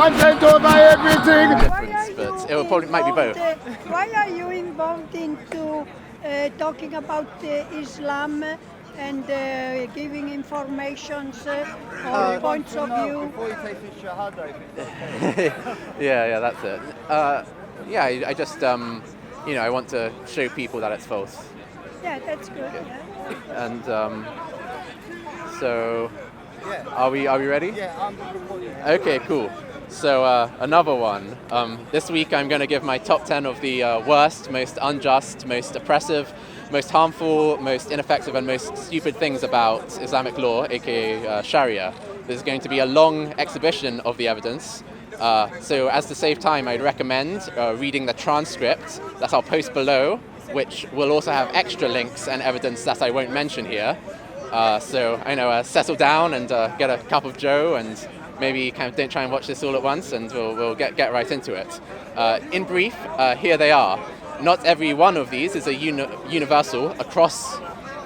content over everything. Difference, but it will probably might be both. Why are you involved into talking about Islam and giving information or points of view? Before you take his Shahada, yeah, that's it. I just, I want to show people that it's false. Yeah, that's good. Yeah. And so, are we ready? yeah, I'm the reporter. Okay, cool. So another one. This week I'm going to give my top 10 of the worst, most unjust, most oppressive, most harmful, most ineffective and most stupid things about Islamic law, aka Sharia. This is going to be a long exhibition of the evidence. So as to save time, I'd recommend reading the transcript that I'll post below, which will also have extra links and evidence that I won't mention here. So settle down and get a cup of Joe and maybe kind of don't try and watch this all at once, and we'll get right into it. In brief, here they are. Not every one of these is a universal across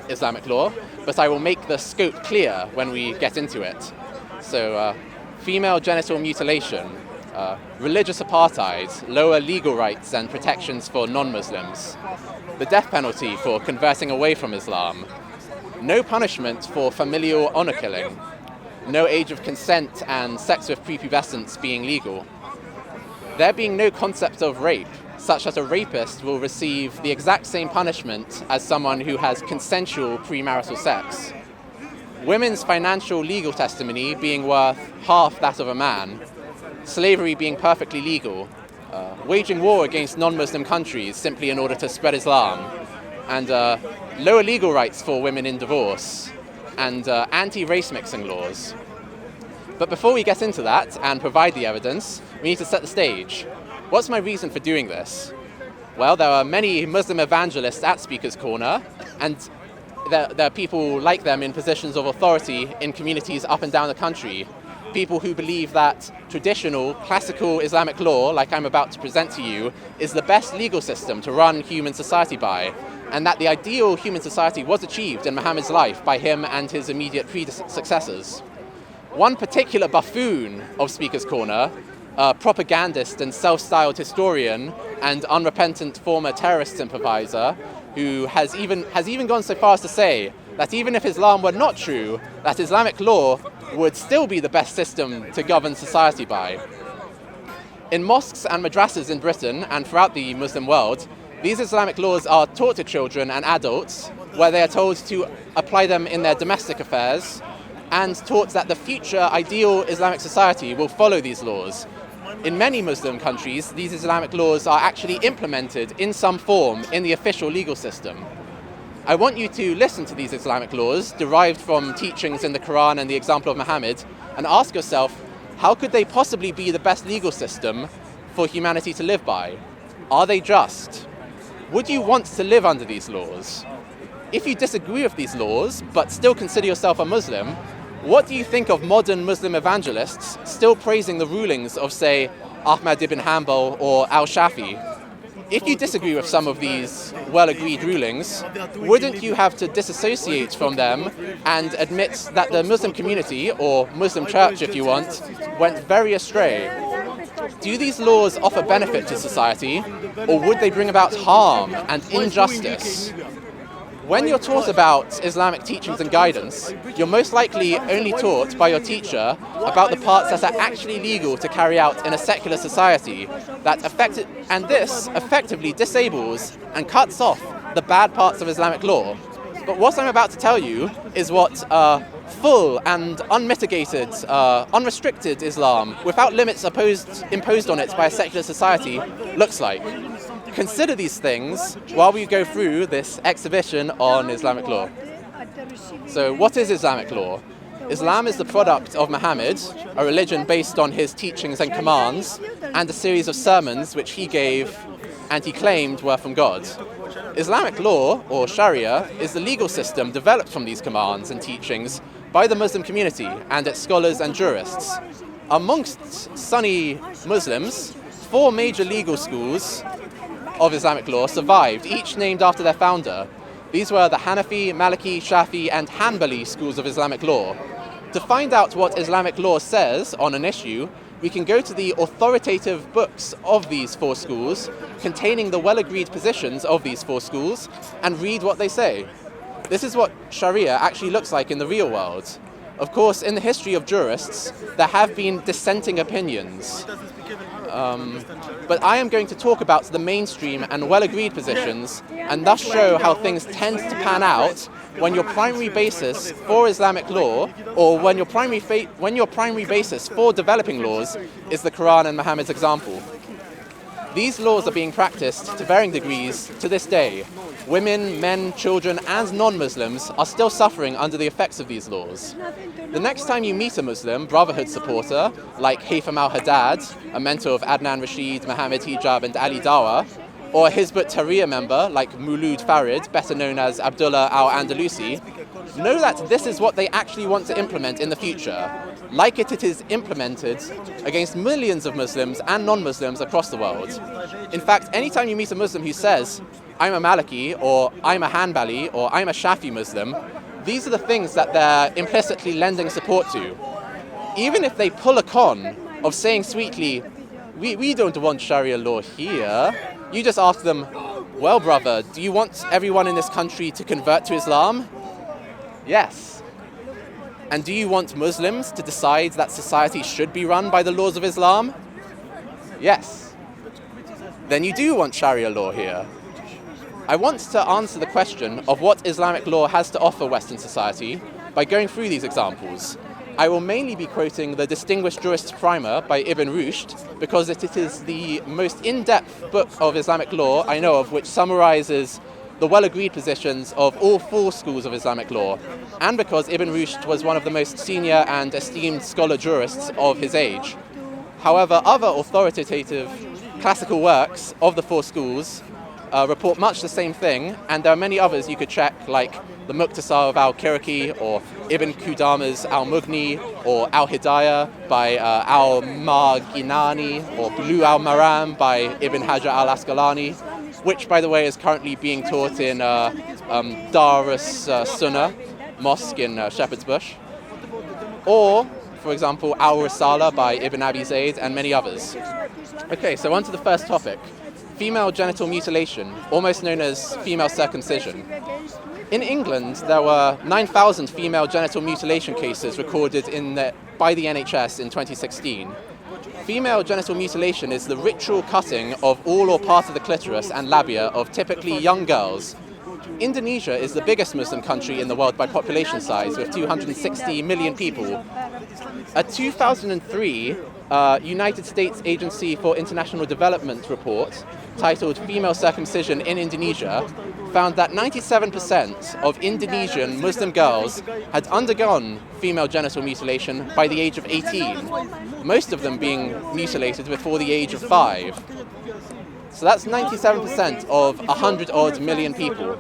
Islamic law, but I will make the scope clear when we get into it. So, female genital mutilation, religious apartheid, lower legal rights and protections for non-Muslims, the death penalty for converting away from Islam, no punishment for familial honor killing, no age of consent and sex with prepubescence being legal, there being no concept of rape, such that a rapist will receive the exact same punishment as someone who has consensual premarital sex, women's financial legal testimony being worth half that of a man, slavery being perfectly legal, waging war against non-Muslim countries simply in order to spread Islam, and lower legal rights for women in divorce, and anti-race mixing laws. But before we get into that and provide the evidence, we need to set the stage. What's my reason for doing this? Well, there are many Muslim evangelists at Speaker's Corner, and there are people like them in positions of authority in communities up and down the country. People who believe that traditional, classical Islamic law, like I'm about to present to you, is the best legal system to run human society by, and that the ideal human society was achieved in Muhammad's life by him and his immediate successors. One particular buffoon of Speaker's Corner, a propagandist and self-styled historian and unrepentant former terrorist sympathizer, who has even gone so far as to say that even if Islam were not true, that Islamic law would still be the best system to govern society by. In mosques and madrasas in Britain and throughout the Muslim world, these Islamic laws are taught to children and adults, where they are told to apply them in their domestic affairs, and taught that the future ideal Islamic society will follow these laws. In many Muslim countries, these Islamic laws are actually implemented in some form in the official legal system. I want you to listen to these Islamic laws derived from teachings in the Quran and the example of Muhammad, and ask yourself, how could they possibly be the best legal system for humanity to live by? Are they just? Would you want to live under these laws? If you disagree with these laws, but still consider yourself a Muslim, what do you think of modern Muslim evangelists still praising the rulings of, say, Ahmad ibn Hanbal or al-Shafi? If you disagree with some of these well-agreed rulings, wouldn't you have to disassociate from them and admit that the Muslim community, or Muslim church if you want, went very astray? Do these laws offer benefit to society, or would they bring about harm and injustice? When you're taught about Islamic teachings and guidance, you're most likely only taught by your teacher about the parts that are actually legal to carry out in a secular society, and this effectively disables and cuts off the bad parts of Islamic law. But what I'm about to tell you is what full and unmitigated, unrestricted Islam, without limits imposed on it by a secular society, looks like. Consider these things while we go through this exhibition on Islamic law. So, what is Islamic law? Islam is the product of Muhammad, a religion based on his teachings and commands, and a series of sermons which he gave and he claimed were from God. Islamic law, or Sharia, is the legal system developed from these commands and teachings by the Muslim community and its scholars and jurists. Amongst Sunni Muslims, 4 major legal schools of Islamic law survived, each named after their founder. These were the Hanafi, Maliki, Shafi and Hanbali schools of Islamic law. To find out what Islamic law says on an issue, we can go to the authoritative books of these 4 schools, containing the well-agreed positions of these 4 schools, and read what they say. This is what Sharia actually looks like in the real world. Of course, in the history of jurists, there have been dissenting opinions. But I am going to talk about the mainstream and well-agreed positions, and thus show how things tend to pan out when your primary basis for Islamic law, or when your primary basis for developing laws is the Quran and Muhammad's example. These laws are being practiced to varying degrees to this day. Women, men, children, and non-Muslims are still suffering under the effects of these laws. The next time you meet a Muslim Brotherhood supporter, like Haytham al-Haddad, a mentor of Adnan Rashid, Mohammed Hijab, and Ali Dawa, or a Hizb ut-Tahrir member like Mouloud Farid, better known as Abdullah al-Andalusi, know that this is what they actually want to implement in the future, like it is implemented against millions of Muslims and non-Muslims across the world. In fact, anytime you meet a Muslim who says, I'm a Maliki, or I'm a Hanbali, or I'm a Shafi Muslim, these are the things that they're implicitly lending support to. Even if they pull a con of saying sweetly, we don't want Sharia law here, you just ask them, well, brother, do you want everyone in this country to convert to Islam? Yes. And do you want Muslims to decide that society should be run by the laws of Islam? Yes. Then you do want Sharia law here. I want to answer the question of what Islamic law has to offer Western society by going through these examples. I will mainly be quoting the Distinguished Jurist's Primer by Ibn Rushd because it is the most in-depth book of Islamic law I know of which summarizes the well-agreed positions of all 4 schools of Islamic law, and because Ibn Rushd was one of the most senior and esteemed scholar jurists of his age. However, other authoritative classical works of the 4 schools report much the same thing, and there are many others you could check, like the Muqtasar of al-Kiraki, or Ibn Qudama's al-Mughni, or al-Hidayah by al-Marginani, or Blue al-Maram by Ibn Hajar al-Asqalani, which, by the way, is currently being taught in Darus Sunnah Mosque in Shepherd's Bush. Or, for example, Al-Risala by Ibn Abi Zayd, and many others. Okay, so on to the first topic. Female genital mutilation, almost known as female circumcision. In England, there were 9,000 female genital mutilation cases recorded by the NHS in 2016. Female genital mutilation is the ritual cutting of all or part of the clitoris and labia of typically young girls. Indonesia is the biggest Muslim country in the world by population size, with 260 million people. A 2003 United States Agency for International Development report titled Female Circumcision in Indonesia found that 97% of Indonesian Muslim girls had undergone female genital mutilation by the age of 18, most of them being mutilated before the age of 5. So that's 97% of 100-odd million people.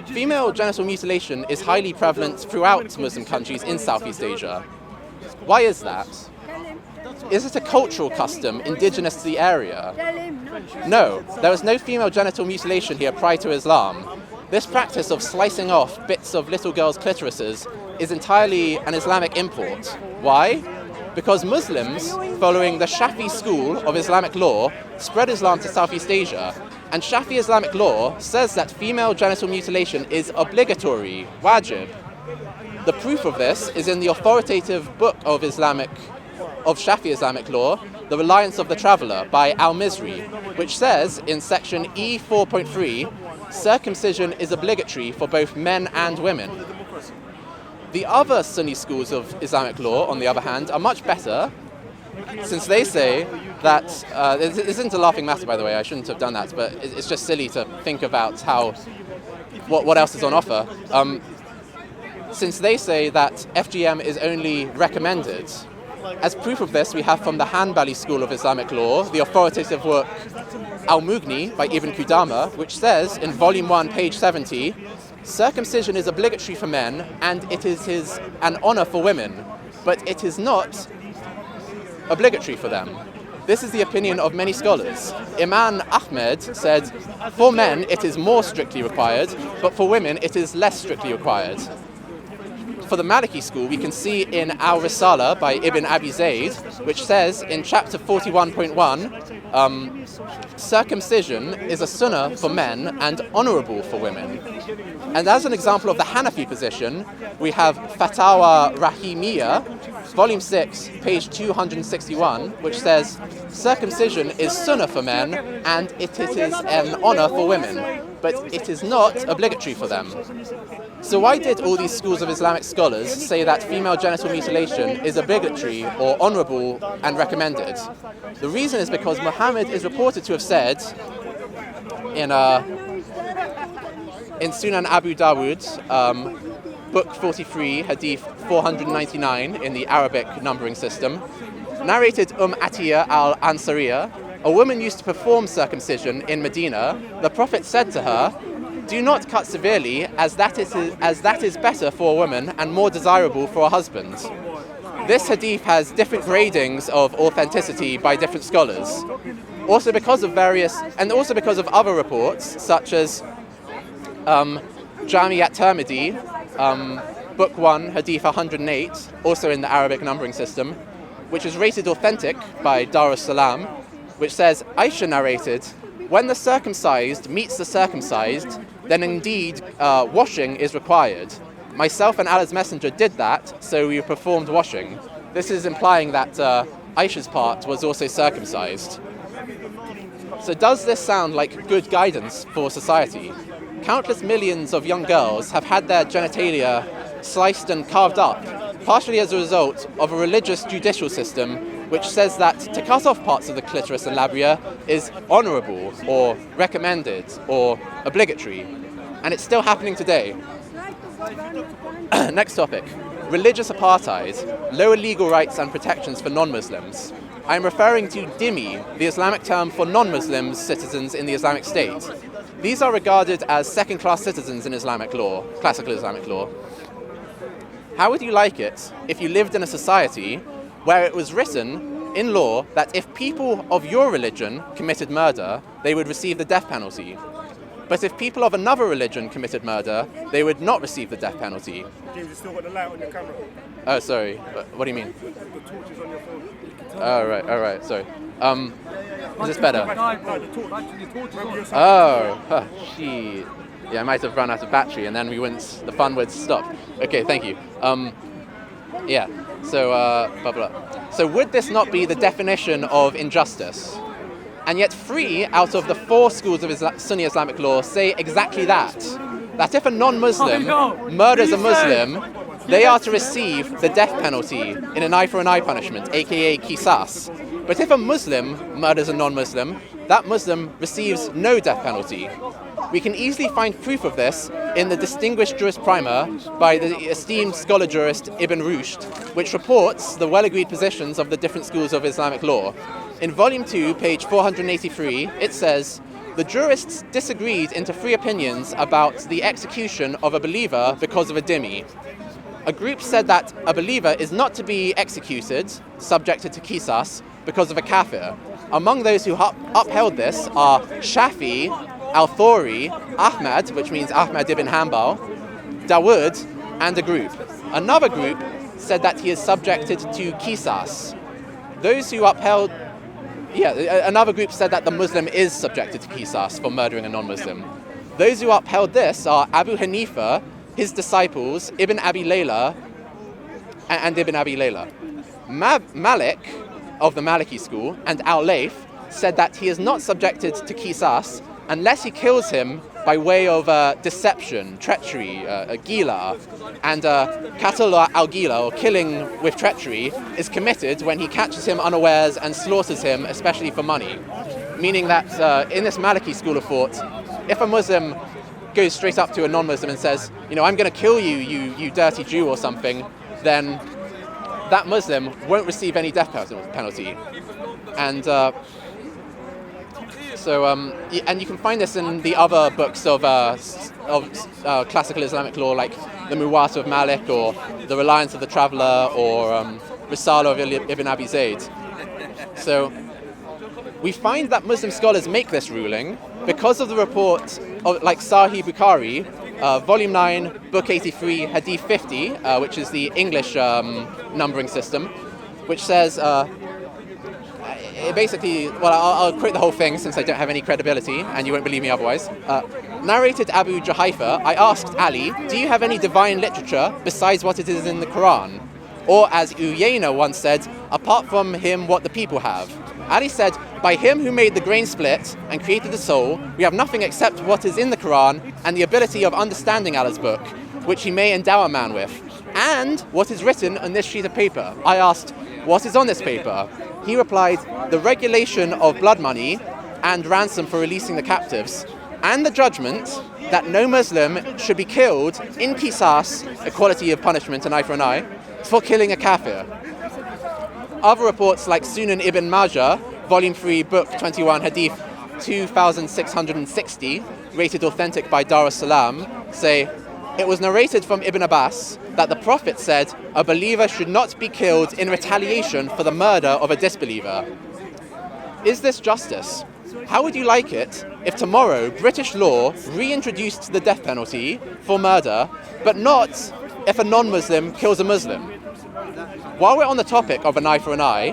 Female genital mutilation is highly prevalent throughout Muslim countries in Southeast Asia. Why is that? Is it a cultural custom indigenous to the area? No, there is no female genital mutilation here prior to Islam. This practice of slicing off bits of little girls' clitorises is entirely an Islamic import. Why? Because Muslims, following the Shafi school of Islamic law, spread Islam to Southeast Asia, and Shafi Islamic law says that female genital mutilation is obligatory, wajib. The proof of this is in the authoritative book of Shafi Islamic law, The Reliance of the Traveller by Al-Mizri, which says in section E 4.3, circumcision is obligatory for both men and women. The other Sunni schools of Islamic law, on the other hand, are much better, since they say that, this isn't a laughing matter, by the way, I shouldn't have done that, but it's just silly to think about what else is on offer. Since they say that FGM is only recommended. As proof of this, we have from the Hanbali school of Islamic law, the authoritative work Al-Mughni by Ibn Qudama, which says in volume 1, page 70, circumcision is obligatory for men and it is an honor for women, but it is not obligatory for them. This is the opinion of many scholars. Imam Ahmed said, for men it is more strictly required, but for women it is less strictly required. for the Maliki school, we can see in Al-Risala by Ibn Abi Zayd, which says in chapter 41.1, circumcision is a sunnah for men and honourable for women. And as an example of the Hanafi position, we have Fatawa Rahimiyya, volume 6, page 261, which says, circumcision is sunnah for men and it is an honour for women, but it is not obligatory for them. So why did all these schools of Islamic scholars say that female genital mutilation is obligatory or honourable and recommended? The reason is because Muhammad is reported to have said in Sunan Abu Dawud, book 43, hadith 499 in the Arabic numbering system, narrated Atiyah al-Ansariya, a woman used to perform circumcision in Medina. The Prophet said to her, "Do not cut severely, as that is better for a woman and more desirable for a husband." This hadith has different gradings of authenticity by different scholars. Also because of other reports, such as Jami at-Tirmidhi, book 1, hadith 108, also in the Arabic numbering system, which is rated authentic by Dar es-Salaam, which says, Aisha narrated, "When the circumcised meets the circumcised, then indeed washing is required. Myself and Allah's Messenger did that, so we performed washing." This is implying that Aisha's part was also circumcised. So does this sound like good guidance for society? Countless millions of young girls have had their genitalia sliced and carved up, partially as a result of a religious judicial system which says that to cut off parts of the clitoris and labia is honourable or recommended or obligatory. And it's still happening today. Next topic. Religious apartheid, lower legal rights and protections for non-Muslims. I am referring to dhimmi, the Islamic term for non-Muslims citizens in the Islamic State. These are regarded as second-class citizens in Islamic law, classical Islamic law. How would you like it if you lived in a society where it was written in law that if people of your religion committed murder, they would receive the death penalty? But if people of another religion committed murder, they would not receive the death penalty. James, you still got the light on your camera. Oh, sorry. What do you mean? The torch is on your phone. Oh, right, sorry. Is this better? No, the torch is on. Oh, shit. Yeah, I might have run out of battery and then the fun would stop. Okay, thank you. Yeah, so, blah, blah. So would this not be the definition of injustice? And yet 3 out of the 4 schools of Sunni Islamic law say exactly that. That if a non-Muslim murders a Muslim, they are to receive the death penalty in an eye for an eye punishment, aka qisas. But if a Muslim murders a non-Muslim, that Muslim receives no death penalty. We can easily find proof of this in the distinguished Jurist Primer by the esteemed scholar jurist Ibn Rushd, which reports the well-agreed positions of the different schools of Islamic law. In volume 2, page 483, it says, "The jurists disagreed into 3 opinions about the execution of a believer because of a dhimmi. A group said that a believer is not to be executed, subjected to qisas, because of a kafir. Among those who upheld this are Shafi, Al-Thawri, Ahmad, which means Ahmad ibn Hanbal, Dawood, and a group. Another group said that he is subjected to qisas. Another group said that the Muslim is subjected to qisas for murdering a non-Muslim. Those who upheld this are Abu Hanifa, his disciples, Ibn Abi Layla, and Ibn Abi Layla. Malik, of the Maliki school, and Al-Layth said that he is not subjected to qisas unless he kills him by way of deception, treachery, gila, and qatl al-gila, or killing with treachery, is committed when he catches him unawares and slaughters him, especially for money. Meaning that in this Maliki school of thought, if a Muslim goes straight up to a non-Muslim and says, I'm going to kill you, you dirty Jew or something, then that Muslim won't receive any death penalty. And and you can find this in the other books of classical Islamic law, like the Muwatta of Malik, or the Reliance of the Traveller, or Risala of Ibn Abi Zayd. So we find that Muslim scholars make this ruling because of the report of, like Sahih Bukhari, Volume 9, Book 83, Hadith 50, which is the English numbering system, which says, it basically, well, I'll quote the whole thing since I don't have any credibility, and you won't believe me otherwise. Narrated Abu Juhayfa, I asked Ali, do you have any divine literature besides what it is in the Quran? Or as Uyayna once said, apart from him, what the people have. Ali said, by him who made the grain split and created the soul, we have nothing except what is in the Quran and the ability of understanding Allah's book, which he may endow a man with, and what is written on this sheet of paper. I asked, what is on this paper? He replied, the regulation of blood money and ransom for releasing the captives, and the judgment that no Muslim should be killed in qisas, equality of punishment, an eye for an eye, for killing a kafir. Other reports like Sunan ibn Majah, Volume 3, Book 21, Hadith 2660, rated authentic by Dar es Salaam, say, it was narrated from Ibn Abbas that the Prophet said, a believer should not be killed in retaliation for the murder of a disbeliever. Is this justice? How would you like it if tomorrow British law reintroduced the death penalty for murder, but not if a non-Muslim kills a Muslim? While we're on the topic of an eye for an eye,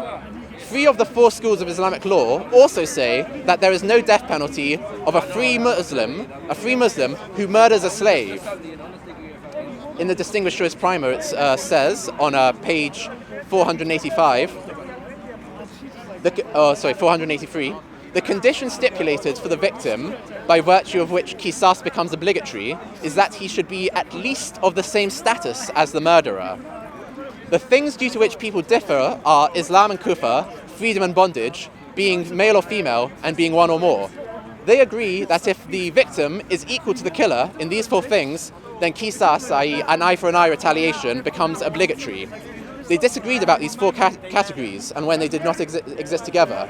3 of the 4 schools of Islamic law also say that there is no death penalty of a free Muslim who murders a slave. In the Distinguished Jurist Primer, it says on page 485, 483, the condition stipulated for the victim, by virtue of which qisas becomes obligatory, is that he should be at least of the same status as the murderer. The things due to which people differ are Islam and Kufr, freedom and bondage, being male or female, and being one or more. They agree that if the victim is equal to the killer in these 4 things, then qisas, i.e. an eye for an eye retaliation, becomes obligatory. They disagreed about these 4 categories and when they did not exist together.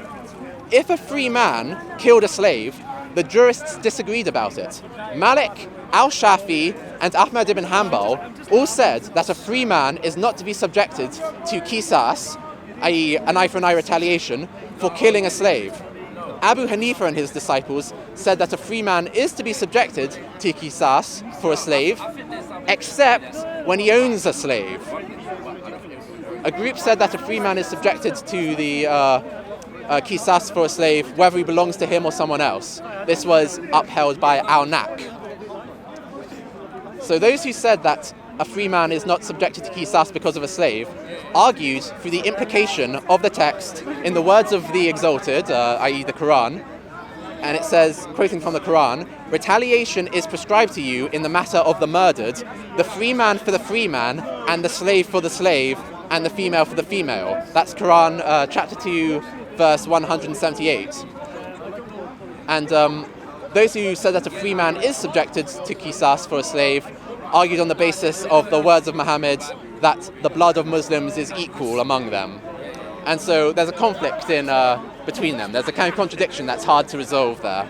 If a free man killed a slave, the jurists disagreed about it. Malik, Al-Shafi, and Ahmad ibn Hanbal all said that a free man is not to be subjected to qisas, i.e. an eye for an eye retaliation, for killing a slave. Abu Hanifa and his disciples said that a free man is to be subjected to qisas for a slave, except when he owns a slave. A group said that a free man is subjected to the qisas for a slave, whether he belongs to him or someone else. This was upheld by Al-Nak. So those who said that a free man is not subjected to qisas because of a slave argued through the implication of the text in the words of the exalted, i.e. the Quran, and it says, quoting from the Quran, retaliation is prescribed to you in the matter of the murdered, the free man for the free man, and the slave for the slave, and the female for the female. That's Quran chapter 2, verse 178. And those who said that a free man is subjected to qisas for a slave argued on the basis of the words of Muhammad that the blood of Muslims is equal among them. And so there's a conflict in between them. There's a kind of contradiction that's hard to resolve there.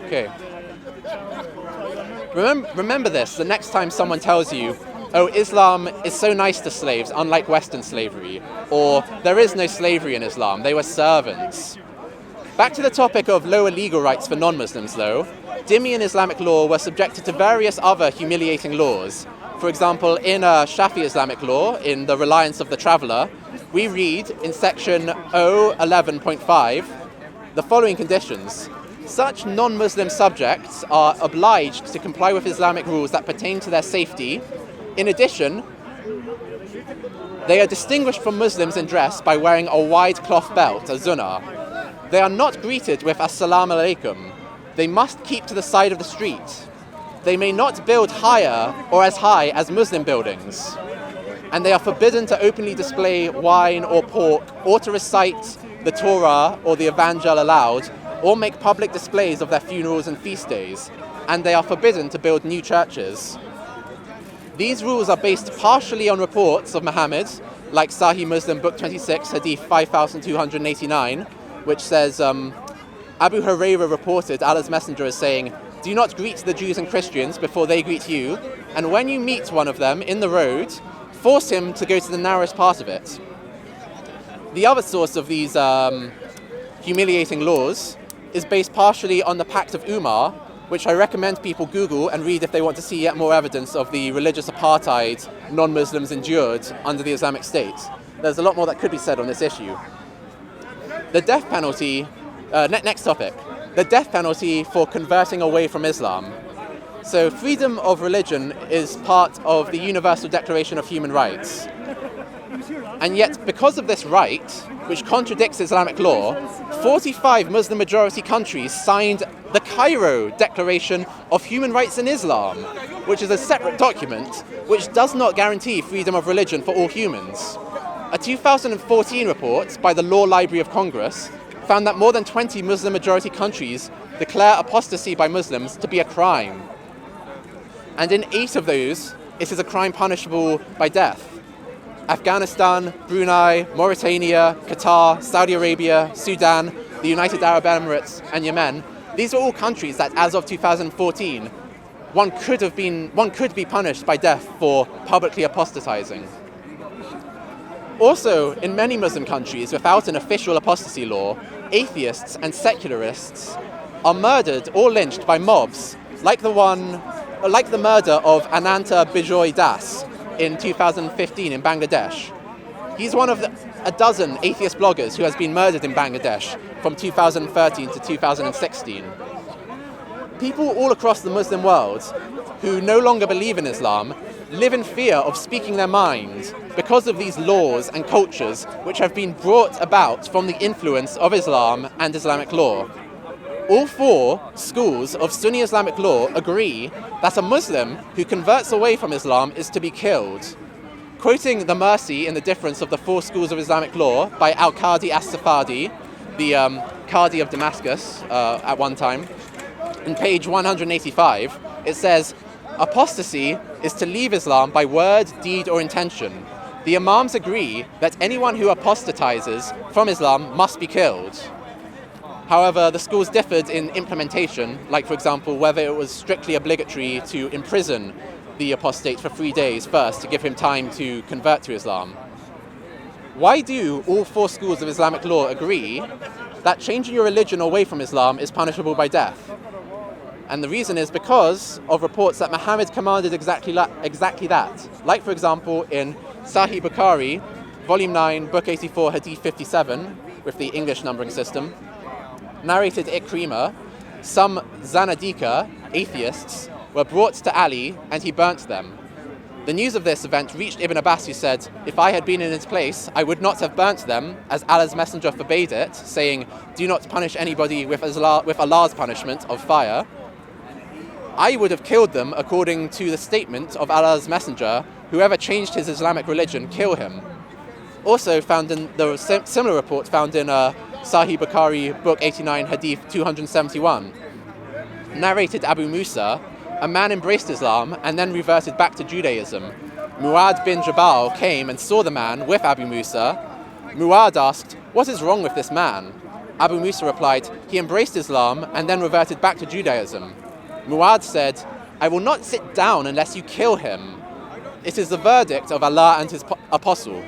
Okay. Remember this, the next time someone tells you, oh, Islam is so nice to slaves, unlike Western slavery, or there is no slavery in Islam, they were servants. Back to the topic of lower legal rights for non-Muslims, though, dhimmi in Islamic law were subjected to various other humiliating laws. For example, in Shafi Islamic law, in the reliance of the traveller, we read in section 011.5 the following conditions. Such non-Muslim subjects are obliged to comply with Islamic rules that pertain to their safety. In addition, they are distinguished from Muslims in dress by wearing a wide cloth belt, a zunnah. They are not greeted with Assalamu alaikum. They must keep to the side of the street. They may not build higher or as high as Muslim buildings. And they are forbidden to openly display wine or pork, or to recite the Torah or the Evangel aloud, or make public displays of their funerals and feast days. And they are forbidden to build new churches. These rules are based partially on reports of Muhammad, like Sahih Muslim, Book 26, Hadith 5289, which says, Abu Hurairah reported Allah's Messenger as saying, do not greet the Jews and Christians before they greet you, and when you meet one of them in the road, force him to go to the narrowest part of it. The other source of these humiliating laws is based partially on the Pact of Umar, which I recommend people Google and read if they want to see yet more evidence of the religious apartheid non-Muslims endured under the Islamic State. There's a lot more that could be said on this issue. The death penalty, next topic, the death penalty for converting away from Islam. So freedom of religion is part of the Universal Declaration of Human Rights. And yet, because of this right, which contradicts Islamic law, 45 Muslim-majority countries signed the Cairo Declaration of Human Rights in Islam, which is a separate document which does not guarantee freedom of religion for all humans. A 2014 report by the Law Library of Congress found that more than 20 Muslim-majority countries declare apostasy by Muslims to be a crime. And in 8 of those, it is a crime punishable by death. Afghanistan, Brunei, Mauritania, Qatar, Saudi Arabia, Sudan, the United Arab Emirates, and Yemen. These are all countries that, as of 2014, one could be punished by death for publicly apostatizing. Also, in many Muslim countries without an official apostasy law, atheists and secularists are murdered or lynched by mobs, like the murder of Ananta Bijoy Das in 2015 in Bangladesh. He's one of a dozen atheist bloggers who has been murdered in Bangladesh from 2013 to 2016. People all across the Muslim world who no longer believe in Islam live in fear of speaking their mind because of these laws and cultures which have been brought about from the influence of Islam and Islamic law. All 4 schools of Sunni Islamic law agree that a Muslim who converts away from Islam is to be killed. Quoting the mercy in the difference of the 4 schools of Islamic law by Al-Qadi as-Safadi, the Qadi of Damascus at one time, in page 185, it says, "Apostasy is to leave Islam by word, deed, or intention. The Imams agree that anyone who apostatizes from Islam must be killed." However, the schools differed in implementation, like, for example, whether it was strictly obligatory to imprison the apostate for 3 days first to give him time to convert to Islam. Why do all 4 schools of Islamic law agree that changing your religion away from Islam is punishable by death? And the reason is because of reports that Muhammad commanded exactly that. Like, for example, in Sahih Bukhari, Volume 9, Book 84, Hadith 57, with the English numbering system, narrated Ikrimah, some Zanadika, atheists, were brought to Ali and he burnt them. The news of this event reached Ibn Abbas, who said, "If I had been in his place, I would not have burnt them, as Allah's messenger forbade it, saying, 'Do not punish anybody with Allah's punishment of fire.' I would have killed them according to the statement of Allah's messenger, 'Whoever changed his Islamic religion, kill him.'" Also found in the similar report found in Sahih Bukhari, Book 89, Hadith 271. Narrated Abu Musa, a man embraced Islam and then reverted back to Judaism. Mu'ad bin Jabal came and saw the man with Abu Musa. Mu'ad asked, "What is wrong with this man?" Abu Musa replied, "He embraced Islam and then reverted back to Judaism." Mu'ad said, "I will not sit down unless you kill him. It is the verdict of Allah and his apostle."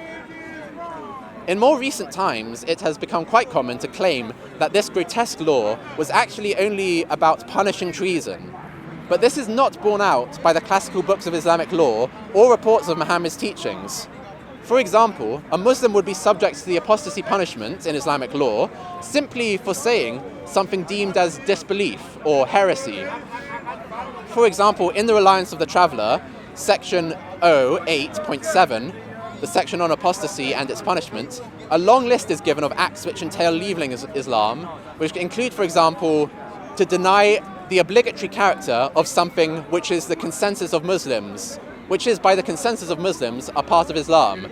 In more recent times, it has become quite common to claim that this grotesque law was actually only about punishing treason. But this is not borne out by the classical books of Islamic law or reports of Muhammad's teachings. For example, a Muslim would be subject to the apostasy punishment in Islamic law simply for saying something deemed as disbelief or heresy. For example, in the Reliance of the Traveller, section 08.7, the section on apostasy and its punishment, a long list is given of acts which entail leaving Islam, which include, for example, to deny the obligatory character of something which is the consensus of Muslims, which is by the consensus of Muslims a part of Islam,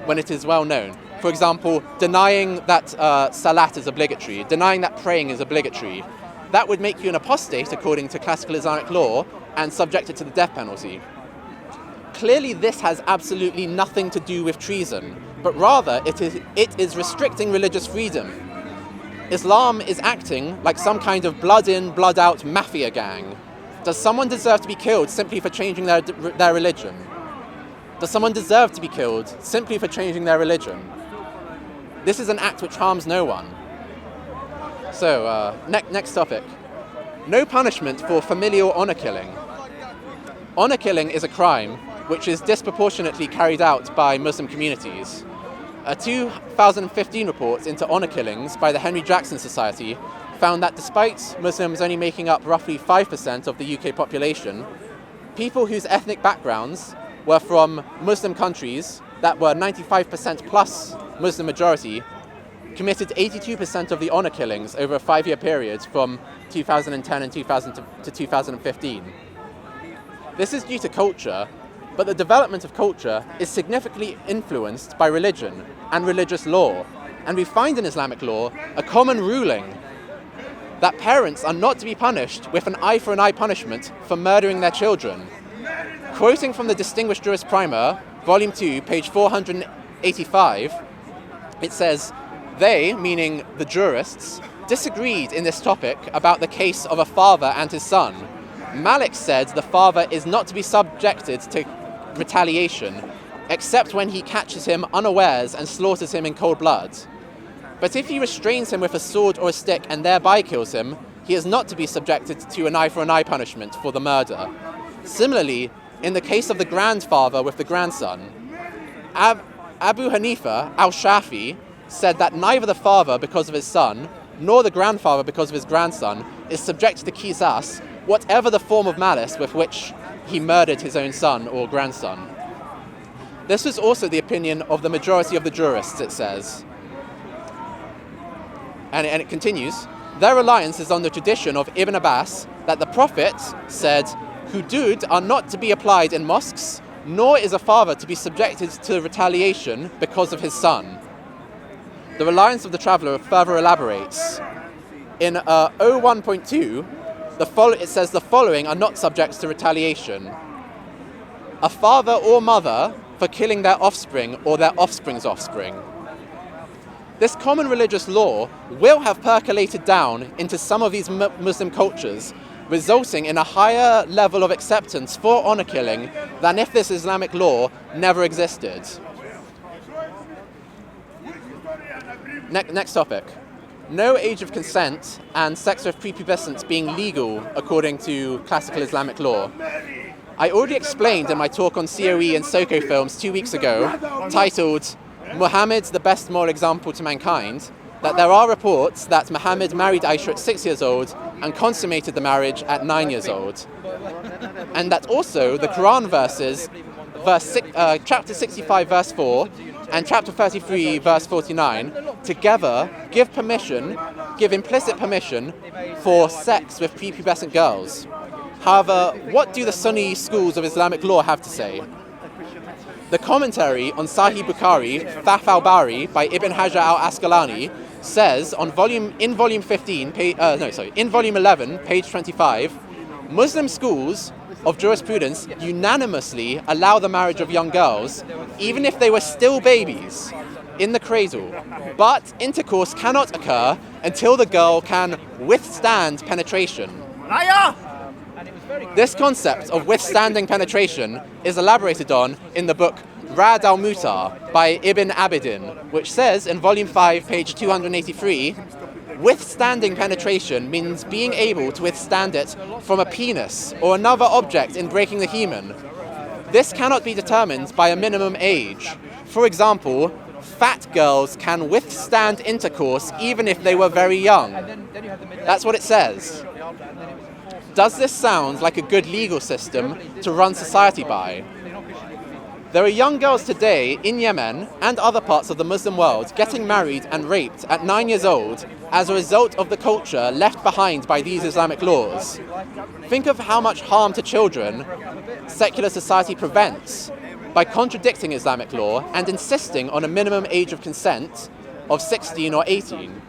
when it is well known. For example, denying that salat is obligatory, denying that praying is obligatory. That would make you an apostate according to classical Islamic law and subjected to the death penalty. Clearly this has absolutely nothing to do with treason, but rather it is restricting religious freedom. Islam is acting like some kind of blood-in, blood-out mafia gang. Does someone deserve to be killed simply for changing their religion? Does someone deserve to be killed simply for changing their religion? This is an act which harms no one. So, next topic. No punishment for familial honor killing. Honor killing is a crime which is disproportionately carried out by Muslim communities. A 2015 report into honor killings by the Henry Jackson Society found that despite Muslims only making up roughly 5% of the UK population, people whose ethnic backgrounds were from Muslim countries that were 95% plus Muslim majority committed 82% of the honor killings over a 5-year period from 2010 and 2000 to 2015. This is due to culture, but the development of culture is significantly influenced by religion and religious law, and we find in Islamic law a common ruling that parents are not to be punished with an eye for an eye punishment for murdering their children. Quoting from the Distinguished Jurist Primer, Volume 2, page 485, it says, "They," meaning the jurists, "disagreed in this topic about the case of a father and his son. Malik said the father is not to be subjected to retaliation, except when he catches him unawares and slaughters him in cold blood. But if he restrains him with a sword or a stick and thereby kills him, he is not to be subjected to an eye for an eye punishment for the murder." Similarly, in the case of the grandfather with the grandson, Abu Hanifa al-Shafi said that neither the father because of his son, nor the grandfather because of his grandson, is subject to qisas, whatever the form of malice with which he murdered his own son or grandson. This was also the opinion of the majority of the jurists, it says. And it continues, "Their reliance is on the tradition of Ibn Abbas that the Prophet said, 'Hudud are not to be applied in mosques, nor is a father to be subjected to retaliation because of his son.' The reliance of the traveller further elaborates. In 01.2, it says the following are not subject to retaliation. A father or mother for killing their offspring or their offspring's offspring. This common religious law will have percolated down into some of these Muslim cultures, resulting in a higher level of acceptance for honor killing than if this Islamic law never existed." Next topic. No age of consent and sex with prepubescence being legal according to classical Islamic law. I already explained in my talk on COE and SOCO films 2 weeks ago, titled "Muhammad, the Best Moral Example to Mankind," that there are reports that Muhammad married Aisha at 6 years old and consummated the marriage at 9 years old. And that also the Quran chapter 65 verse 4 and chapter 33 verse 49 together give implicit permission for sex with prepubescent girls. However, what do the Sunni schools of Islamic law have to say? The commentary on Sahih Bukhari, Fath al-Bari by Ibn Hajar al-Asqalani says in volume 11, page 25, Muslim schools of jurisprudence unanimously allow the marriage of young girls, even if they were still babies, in the cradle, but intercourse cannot occur until the girl can withstand penetration. This concept of withstanding penetration is elaborated on in the book Rad al-Mutar by Ibn Abidin, which says in volume 5, page 283, withstanding penetration means being able to withstand it from a penis or another object in breaking the hymen. This cannot be determined by a minimum age. For example, fat girls can withstand intercourse even if they were very young. That's what it says. Does this sound like a good legal system to run society by? There are young girls today in Yemen and other parts of the Muslim world getting married and raped at 9 years old as a result of the culture left behind by these Islamic laws. Think of how much harm to children secular society prevents by contradicting Islamic law and insisting on a minimum age of consent of 16 or 18.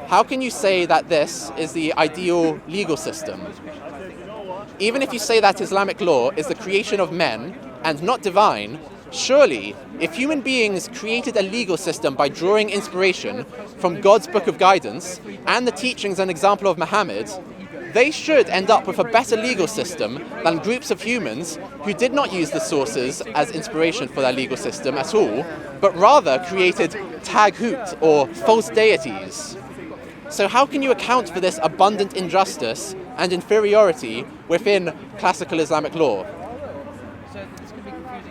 How can you say that this is the ideal legal system? Even if you say that Islamic law is the creation of men and not divine, surely, if human beings created a legal system by drawing inspiration from God's book of guidance and the teachings and example of Muhammad, they should end up with a better legal system than groups of humans who did not use the sources as inspiration for their legal system at all, but rather created taghut or false deities. So how can you account for this abundant injustice and inferiority within classical Islamic law?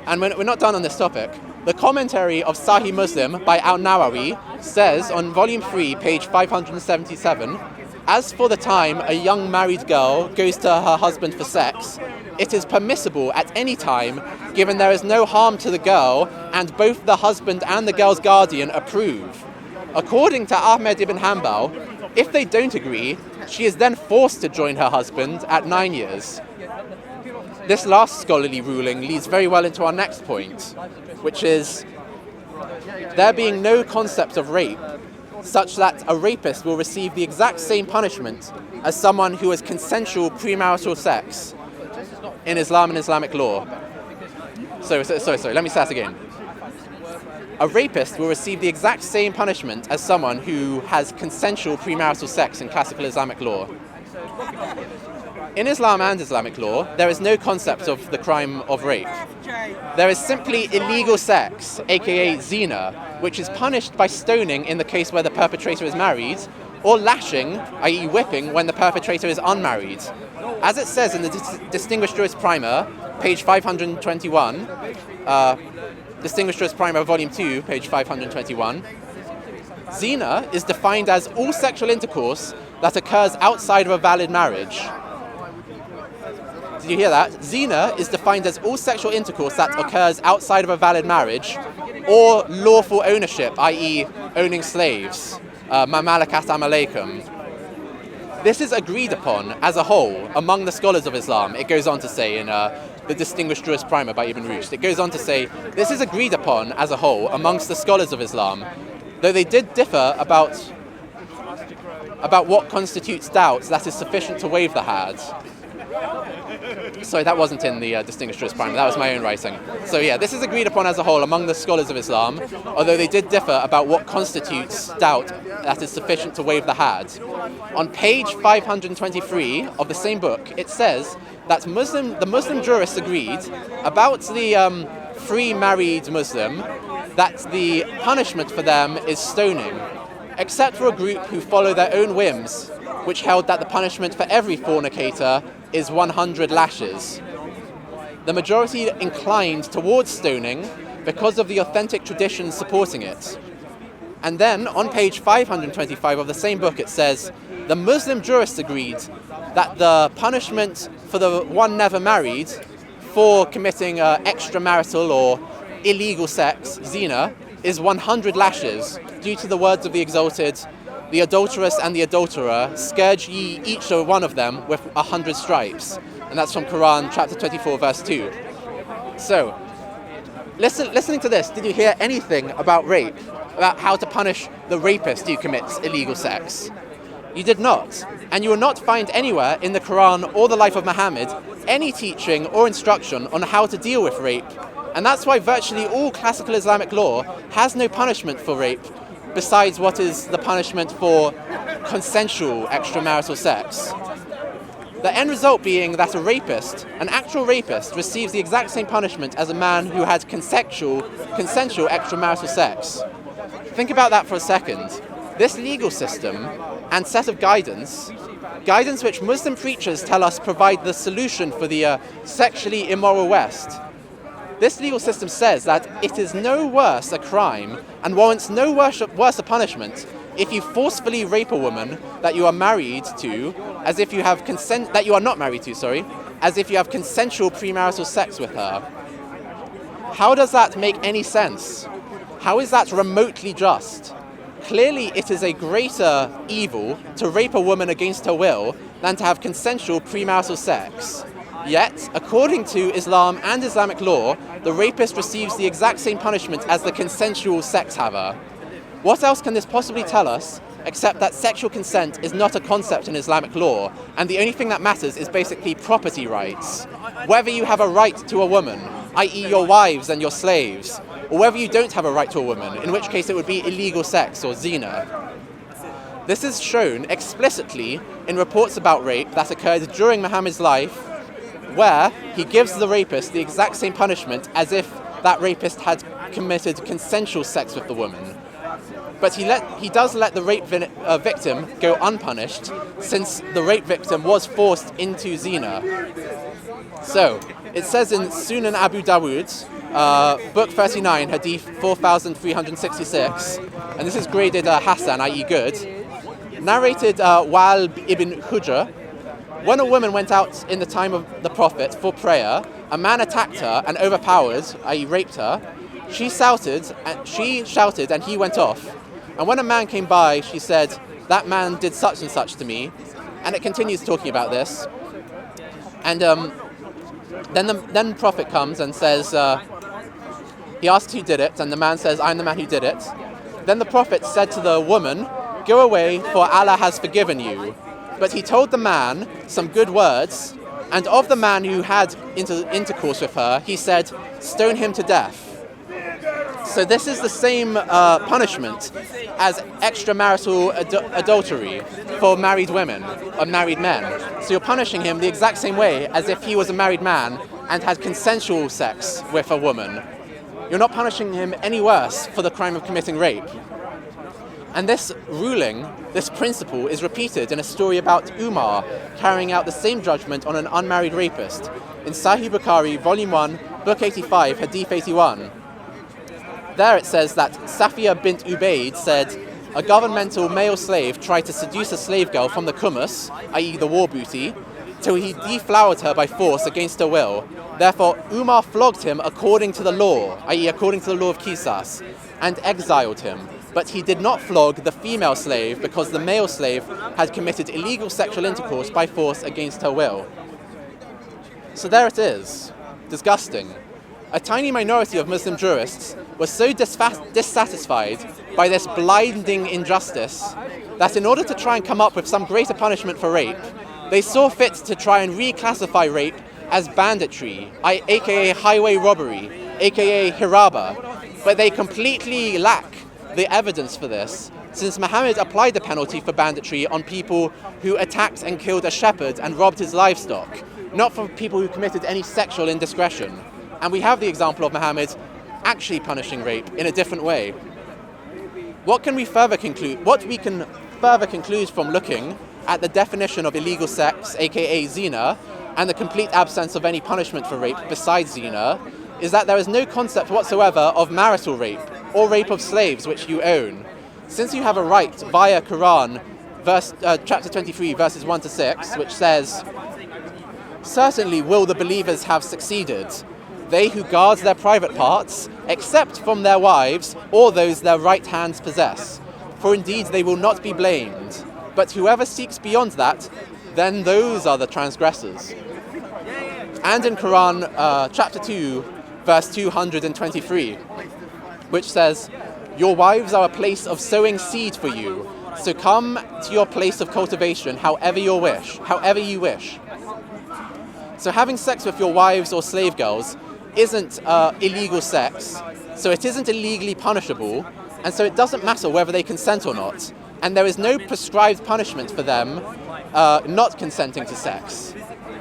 And we're not done on this topic. The commentary of Sahih Muslim by Al-Nawawi says on volume 3, page 577, as for the time a young married girl goes to her husband for sex, it is permissible at any time, given there is no harm to the girl and both the husband and the girl's guardian approve. According to Ahmed ibn Hanbal, if they don't agree, she is then forced to join her husband at 9 years. This last scholarly ruling leads very well into our next point, which is there being no concept of rape such that a rapist will receive the exact same punishment as someone who has consensual premarital sex in Islam and Islamic law. Sorry, let me say that again. A rapist will receive the exact same punishment as someone who has consensual premarital sex in classical Islamic law. In Islam and Islamic law, there is no concept of the crime of rape. There is simply illegal sex, aka zina, which is punished by stoning in the case where the perpetrator is married, or lashing, i.e. whipping, when the perpetrator is unmarried. As it says in the Distinguished Jurist Primer, page 521, Distinguished Jurist Primer, volume 2, page 521, zina is defined as all sexual intercourse that occurs outside of a valid marriage. Did you hear that? Zina is defined as all sexual intercourse that occurs outside of a valid marriage or lawful ownership, i.e. owning slaves, mamalakat amalaikum. This is agreed upon as a whole among the scholars of Islam. It goes on to say in the Distinguished Jurist Primer by Ibn Rushd, it goes on to say, this is agreed upon as a whole amongst the scholars of Islam, though they did differ about what constitutes doubt that is sufficient to waive the had. Sorry, that wasn't in the Distinguished Jurist Primer, that was my own writing. So yeah, this is agreed upon as a whole among the scholars of Islam, although they did differ about what constitutes doubt that is sufficient to waive the had. On page 523 of the same book, it says that the Muslim jurists agreed about the free married Muslim that the punishment for them is stoning, except for a group who follow their own whims, which held that the punishment for every fornicator is 100 lashes. The majority inclined towards stoning because of the authentic traditions supporting it. And then, on page 525 of the same book, it says, the Muslim jurists agreed that the punishment for the one never married for committing extramarital or illegal sex, zina, is 100 lashes, due to the words of the exalted, the adulteress and the adulterer, scourge ye each one of them with 100 stripes. And that's from Quran chapter 24, verse 2. So, listening to this, did you hear anything about rape? About how to punish the rapist who commits illegal sex? You did not. And you will not find anywhere in the Quran or the life of Muhammad any teaching or instruction on how to deal with rape. And that's why virtually all classical Islamic law has no punishment for rape, besides what is the punishment for consensual extramarital sex. The end result being that a rapist, an actual rapist, receives the exact same punishment as a man who had consensual extramarital sex. Think about that for a second. This legal system and set of guidance which Muslim preachers tell us provide the solution for the sexually immoral West. This legal system says that it is no worse a crime and warrants no worse a punishment if you forcefully rape a woman that you are married to, as if you have that you are not married to, as if you have consensual premarital sex with her. How does that make any sense? How is that remotely just? Clearly, it is a greater evil to rape a woman against her will than to have consensual premarital sex. Yet, according to Islam and Islamic law, the rapist receives the exact same punishment as the consensual sex haver. What else can this possibly tell us except that sexual consent is not a concept in Islamic law, and the only thing that matters is basically property rights? Whether you have a right to a woman, i.e. your wives and your slaves, or whether you don't have a right to a woman, in which case it would be illegal sex or zina. This is shown explicitly in reports about rape that occurred during Muhammad's life, where he gives the rapist the exact same punishment as if that rapist had committed consensual sex with the woman. but he does let the rape victim go unpunished, since the rape victim was forced into zina. So, it says in Sunan Abu Dawud, book 39, hadith 4366, and this is graded Hasan, i.e. good, narrated Wal ibn Hujr. When a woman went out in the time of the Prophet for prayer, a man attacked her and overpowered, i.e. raped her. She shouted and he went off. And when a man came by, she said, that man did such and such to me. And it continues talking about this. And then the Prophet comes and says, he asks who did it, and the man says, I'm the man who did it. Then the Prophet said to the woman, go away, for Allah has forgiven you. But he told the man some good words, and of the man who had intercourse with her, he said, stone him to death. So this is the same punishment as extramarital adultery for married women or married men. So you're punishing him the exact same way as if he was a married man and had consensual sex with a woman. You're not punishing him any worse for the crime of committing rape. And this ruling, this principle, is repeated in a story about Umar carrying out the same judgment on an unmarried rapist in Sahih Bukhari, Volume 1, Book 85, Hadith 81. There it says that Safiya bint Ubaid said, a governmental male slave tried to seduce a slave girl from the kumus, i.e. the war booty, till he deflowered her by force against her will. Therefore, Umar flogged him according to the law, i.e. according to the law of Qisas, and exiled him. But he did not flog the female slave because the male slave had committed illegal sexual intercourse by force against her will. So there it is. Disgusting. A tiny minority of Muslim jurists were so dissatisfied by this blinding injustice that in order to try and come up with some greater punishment for rape, they saw fit to try and reclassify rape as banditry, aka highway robbery, aka hiraba. But they completely lack the evidence for this, since Muhammad applied the penalty for banditry on people who attacked and killed a shepherd and robbed his livestock, not for people who committed any sexual indiscretion. And we have the example of Muhammad actually punishing rape in a different way. What we can further conclude from looking at the definition of illegal sex, aka zina, and the complete absence of any punishment for rape besides zina, is that there is no concept whatsoever of marital rape or rape of slaves which you own. Since you have a right via Quran, chapter 23, verses 1 to 6, which says, certainly will the believers have succeeded, they who guard their private parts, except from their wives or those their right hands possess. For indeed they will not be blamed. But whoever seeks beyond that, then those are the transgressors. And in Quran, chapter 2, verse 223, which says, your wives are a place of sowing seed for you, so come to your place of cultivation however you wish. So having sex with your wives or slave girls isn't illegal sex, so it isn't illegally punishable, and so it doesn't matter whether they consent or not, and there is no prescribed punishment for them not consenting to sex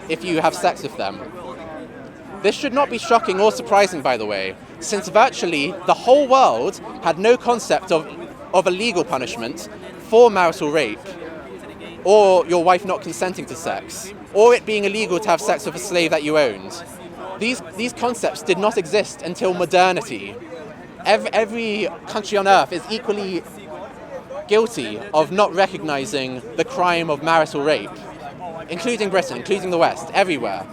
if you have sex with them. This should not be shocking or surprising, by the way, since virtually the whole world had no concept of a legal punishment for marital rape, or your wife not consenting to sex, or it being illegal to have sex with a slave that you owned. These concepts did not exist until modernity. Every country on earth is equally guilty of not recognizing the crime of marital rape, including Britain, including the West, everywhere.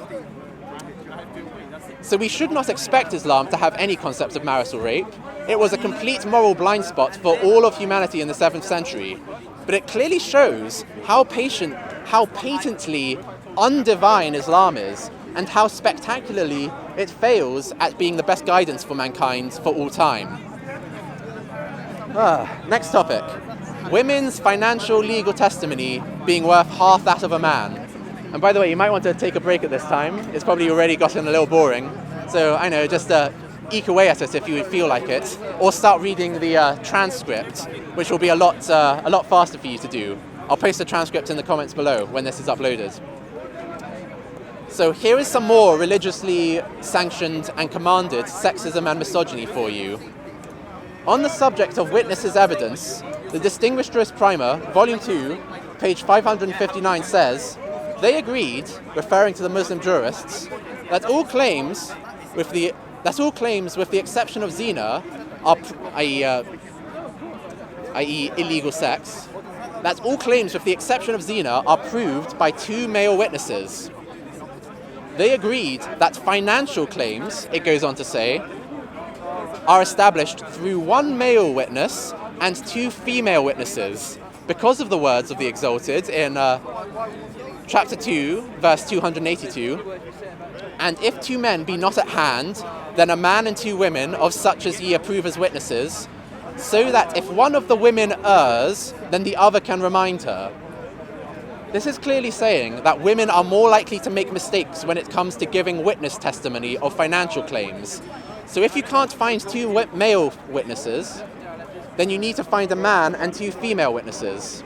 So we should not expect Islam to have any concept of marital rape. It was a complete moral blind spot for all of humanity in the 7th century. But it clearly shows how patently undivine Islam is, and how spectacularly it fails at being the best guidance for mankind for all time. Next topic. Women's financial legal testimony being worth half that of a man. And by the way, you might want to take a break at this time. It's probably already gotten a little boring. So I know, just eke away at it if you feel like it. Or start reading the transcript, which will be a lot faster for you to do. I'll post the transcript in the comments below when this is uploaded. So here is some more religiously sanctioned and commanded sexism and misogyny for you. On the subject of witnesses' evidence, the Distinguished Jurist Primer, Volume 2, page 559 says, they agreed, referring to the Muslim jurists, that all claims with the exception of zina, i.e. illegal sex, that all claims with the exception of zina are proved by 2 male witnesses. They agreed that financial claims, it goes on to say, are established through 1 male witness and 2 female witnesses, because of the words of the Exalted in chapter 2, verse 282, and if 2 men be not at hand, then a man and 2 women of such as ye approve as witnesses, so that if one of the women errs, then the other can remind her. This is clearly saying that women are more likely to make mistakes when it comes to giving witness testimony of financial claims. So if you can't find 2 male witnesses, then you need to find a man and 2 female witnesses.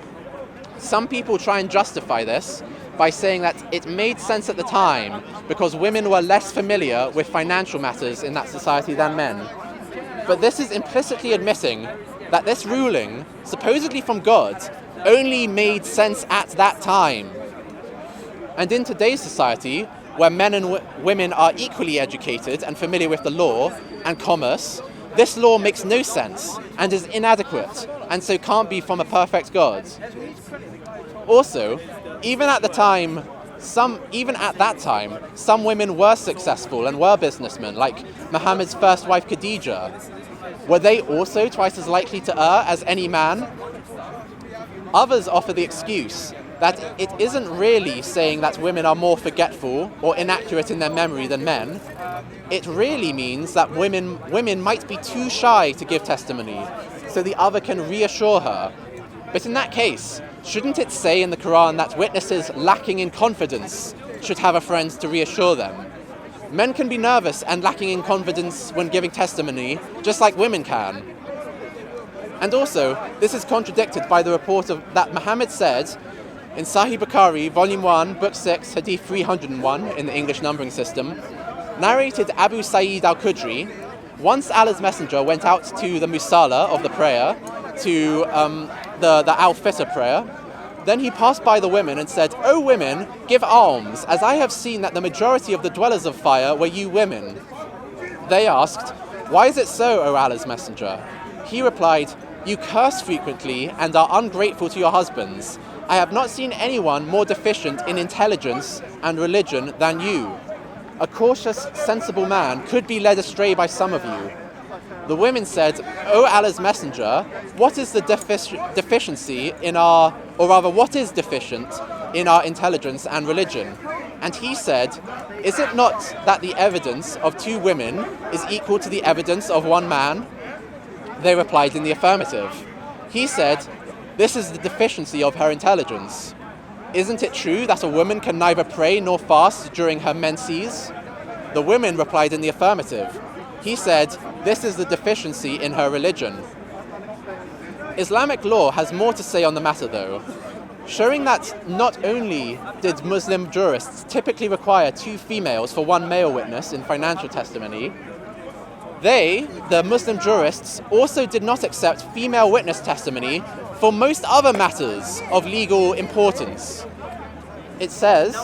Some people try and justify this by saying that it made sense at the time because women were less familiar with financial matters in that society than men. But this is implicitly admitting that this ruling, supposedly from God, only made sense at that time. And in today's society, where men and women are equally educated and familiar with the law and commerce, this law makes no sense and is inadequate, and so can't be from a perfect God. Also, even at that time, some women were successful and were businessmen, like Muhammad's first wife Khadija. Were they also twice as likely to err as any man? Others offer the excuse that it isn't really saying that women are more forgetful or inaccurate in their memory than men. It really means that women might be too shy to give testimony, so the other can reassure her. But in that case, shouldn't it say in the Quran that witnesses lacking in confidence should have a friend to reassure them? Men can be nervous and lacking in confidence when giving testimony, just like women can. And also, this is contradicted by the report that Muhammad said in Sahih Bukhari, Volume 1, Book 6, Hadith 301 in the English numbering system, narrated Abu Sa'id al-Khudri, once Allah's Messenger went out to the Musala of the prayer, to the Al-Fitr prayer. Then he passed by the women and said, "O women, give alms, as I have seen that the majority of the dwellers of fire were you women." They asked, "Why is it so, O Allah's Messenger?" He replied, "You curse frequently and are ungrateful to your husbands. I have not seen anyone more deficient in intelligence and religion than you. A cautious, sensible man could be led astray by some of you." The women said, "O Allah's Messenger, what is the deficiency in our, or rather what is deficient in our intelligence and religion?" And he said, "Is it not that the evidence of 2 women is equal to the evidence of 1 man?" They replied in the affirmative. He said, "This is the deficiency of her intelligence. Isn't it true that a woman can neither pray nor fast during her menses?" The women replied in the affirmative. He said, "This is the deficiency in her religion." Islamic law has more to say on the matter though, showing that not only did Muslim jurists typically require 2 females for 1 male witness in financial testimony, the Muslim jurists, also did not accept female witness testimony for most other matters of legal importance. It says,